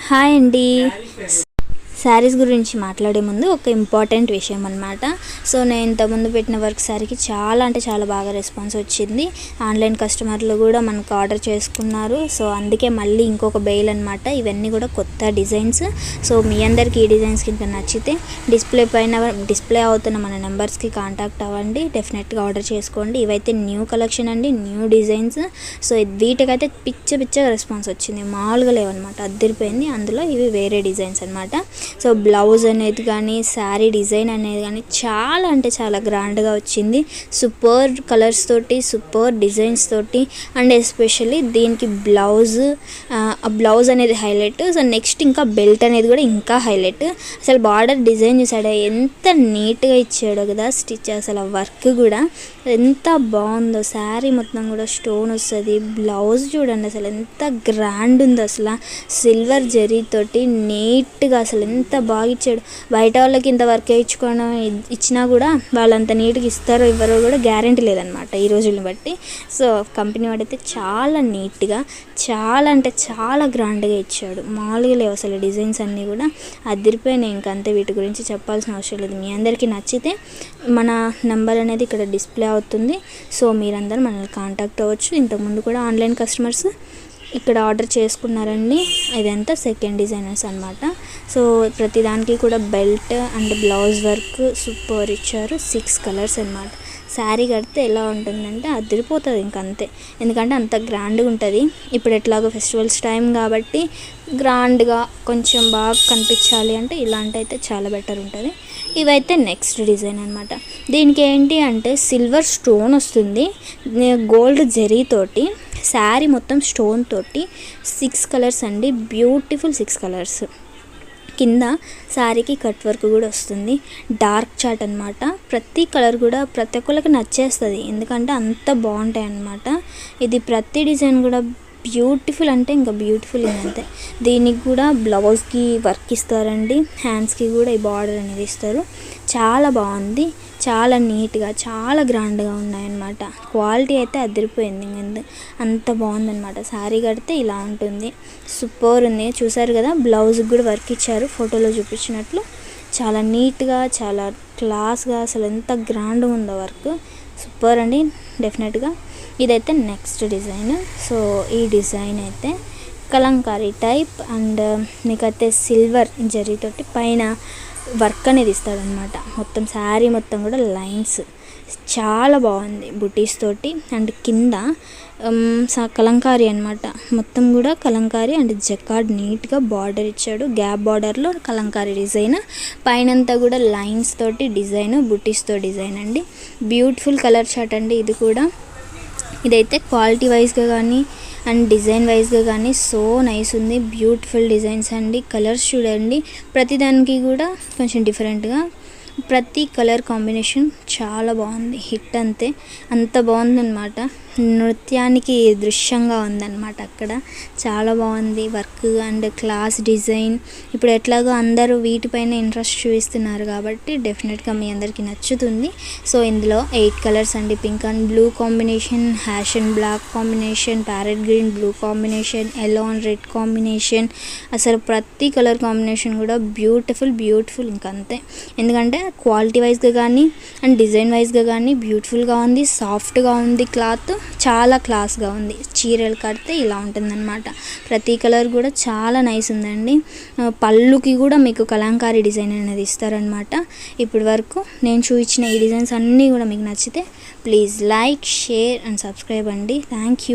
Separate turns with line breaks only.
Hi అండి. శారీస్ గురించి మాట్లాడే ముందు ఒక ఇంపార్టెంట్ విషయం అనమాట. సో నేను ఇంతకుముందు పెట్టిన వర్క్ శారీకి చాలా అంటే చాలా బాగా రెస్పాన్స్ వచ్చింది. ఆన్లైన్ కస్టమర్లు కూడా మనకు ఆర్డర్ చేసుకున్నారు. సో అందుకే మళ్ళీ ఇంకొక బెయిల్ అనమాట. ఇవన్నీ కూడా కొత్త డిజైన్స్. సో మీ అందరికీ ఈ డిజైన్స్ కింద నచ్చితే డిస్ప్లే అవుతున్న మన నెంబర్స్కి కాంటాక్ట్ అవ్వండి. డెఫినెట్గా ఆర్డర్ చేసుకోండి. ఇవైతే న్యూ కలెక్షన్ అండి, న్యూ డిజైన్స్. సో వీటికైతే పిచ్చ రెస్పాన్స్ వచ్చింది, మామూలుగా లేవన్నమాట, అద్దరిపోయింది. అందులో ఇవి వేరే డిజైన్స్ అనమాట. సో బ్లౌజ్ అనేది కానీ శారీ డిజైన్ అనేది కానీ చాలా అంటే చాలా గ్రాండ్గా వచ్చింది. సూపర్ కలర్స్ తోటి, సూపర్ డిజైన్స్ తోటి, అండ్ ఎస్పెషల్లీ దీనికి బ్లౌజ్ అనేది హైలైట్. సో నెక్స్ట్ ఇంకా బెల్ట్ అనేది కూడా ఇంకా హైలైట్. అసలు బార్డర్ డిజైన్ చూసాడు ఎంత నీట్గా ఇచ్చాడో కదా స్టిచ్. అసలు వర్క్ కూడా ఎంత బాగుందో. శారీ మొత్తం కూడా స్టోన్ వస్తుంది. బ్లౌజ్ చూడండి అసలు ఎంత గ్రాండ్ ఉందో. అసలు సిల్వర్ జరీతోటి నీట్గా అసలు ఎంత బాగా ఇచ్చాడు. బయట వాళ్ళకి ఇంత వర్క్ ఇచ్చినా కూడా వాళ్ళు అంత నీట్గా ఇస్తారో ఇవ్వరో కూడా గ్యారెంటీ లేదనమాట ఈ రోజులను బట్టి. సో కంపెనీ వాడైతే చాలా నీట్గా, చాలా అంటే చాలా గ్రాండ్గా ఇచ్చాడు. మామూలుగా లేవు అసలు డిజైన్స్ అన్నీ కూడా అదిరిపోయినాయి. ఇంకంతే, వీటి గురించి చెప్పాల్సిన అవసరం లేదు. మీ అందరికీ నచ్చితే మన నెంబర్ అనేది ఇక్కడ డిస్ప్లే అవుతుంది. సో మీరందరూ మనల్ని కాంటాక్ట్ అవ్వచ్చు. ఇంతకుముందు కూడా ఆన్లైన్ కస్టమర్స్ ఇక్కడ ఆర్డర్ చేసుకున్నారండి. ఇదంతా సెకండ్ డిజైనర్స్ అనమాట. సో ప్రతిదానికి కూడా belt and blouse work super ఇచ్చారు. 6 కలర్స్ అనమాట. శారీ కడితే ఎలా ఉంటుందంటే అదిరిపోతుంది ఇంకంతే, ఎందుకంటే అంత గ్రాండ్గా ఉంటుంది. ఇప్పుడు ఎట్లాగో ఫెస్టివల్స్ టైం కాబట్టి గ్రాండ్గా కొంచెం బాగా కనిపించాలి అంటే ఇలాంటి అయితే చాలా బెటర్ ఉంటుంది. ఇవైతే నెక్స్ట్ డిజైన్ అనమాట. దీనికి ఏంటి అంటే సిల్వర్ స్టోన్ వస్తుంది, గోల్డ్ జరీతోటి, శారీ మొత్తం స్టోన్ తోటి. 6 కలర్స్ అండి, బ్యూటిఫుల్ 6 కలర్స్. కింద శారీకి కట్ వర్క్ కూడా వస్తుంది. డార్క్ చాట్ అనమాట. ప్రతి కలర్ కూడా ప్రతి ఒక్కరికి నచ్చేస్తుంది, ఎందుకంటే అంత బాగుంటాయి అన్నమాట. ఇది ప్రతి డిజైన్ కూడా బ్యూటిఫుల్ అంటే ఇంకా బ్యూటిఫుల్ ఇంకంతే. దీనికి కూడా బ్లౌజ్కి వర్క్ ఇస్తారండి, హ్యాండ్స్కి కూడా ఈ బార్డర్ అనేది ఇస్తారు. చాలా బాగుంది, చాలా నీట్గా, చాలా గ్రాండ్గా ఉన్నాయన్నమాట. క్వాలిటీ అయితే అదిరిపోయింది, అంత బాగుందన్నమాట. శారీ కడితే ఇలా ఉంటుంది, సూపర్ ఉంది. చూసారు కదా, బ్లౌజ్కి కూడా వర్క్ ఇచ్చారు ఫోటోలో చూపించినట్లు. చాలా నీట్గా, చాలా క్లాస్గా, అసలు ఎంత గ్రాండ్గా ఉందో వర్క్. సూపర్ అండి డెఫినెట్గా. ఇదైతే నెక్స్ట్ డిజైన్. సో ఈ డిజైన్ అయితే కలంకారీ టైప్, అండ్ మీకైతే సిల్వర్ జరీతోటి పైన వర్క్ అనేది ఇస్తాడనమాట. మొత్తం శారీ మొత్తం కూడా లైన్స్ చాలా బాగుంది బుటీస్ తోటి. అండ్ కింద కలంకారీ అనమాట, మొత్తం కూడా కలంకారీ అండ్ జకార్డ్ నీట్గా బార్డర్ ఇచ్చాడు. గ్యాప్ బార్డర్లో కలంకారీ డిజైన్, పైనంతా కూడా లైన్స్ తోటి డిజైన్, బుటీస్తో డిజైన్ అండి. బ్యూటిఫుల్ కలర్ చార్ట్ అండి ఇది కూడా. ఇదైతే క్వాలిటీ వైజ్గా కానీ అండ్ డిజైన్ వైజ్గా కానీ సో నైస్ ఉంది. బ్యూటిఫుల్ డిజైన్స్ అండి. కలర్స్ చూడండి, ప్రతిదానికి కూడా కొంచెం డిఫరెంట్గా, ప్రతి కలర్ కాంబినేషన్ చాలా బాగుంది. హిట్ అంతే, అంత బాగుందన్నమాట. నృత్యానికి దృశ్యంగా ఉందన్నమాట అక్కడ. చాలా బాగుంది వర్క్ అండ్ క్లాస్ డిజైన్. ఇప్పుడు ఎట్లాగో అందరూ వీటిపైన ఇంట్రెస్ట్ చూపిస్తున్నారు కాబట్టి డెఫినెట్గా మీ అందరికీ నచ్చుతుంది. సో ఇందులో 8 కలర్స్ అండి. Pink and blue combination, ash and black combination, parrot green blue combination, yellow and red combination. అసలు ప్రతి కలర్ కాంబినేషన్ కూడా బ్యూటిఫుల్ ఇంకంతే, ఎందుకంటే క్వాలిటీ వైజ్గా కానీ అండ్ డిజైన్ వైజ్గా కానీ బ్యూటిఫుల్గా ఉంది. సాఫ్ట్గా ఉంది, క్లాత్ చాలా క్లాస్గా ఉంది. చీరలు కడితే ఇలా ఉంటుందన్నమాట. ప్రతి కలర్ కూడా చాలా నైస్ ఉందండి. పళ్ళుకి కూడా మీకు కలంకారీ డిజైన్ అనేది ఇస్తారనమాట. ఇప్పటి వరకు నేను చూపించిన ఈ డిజైన్స్ అన్నీ కూడా మీకు నచ్చితే please like, share and subscribe అండి. Thank you.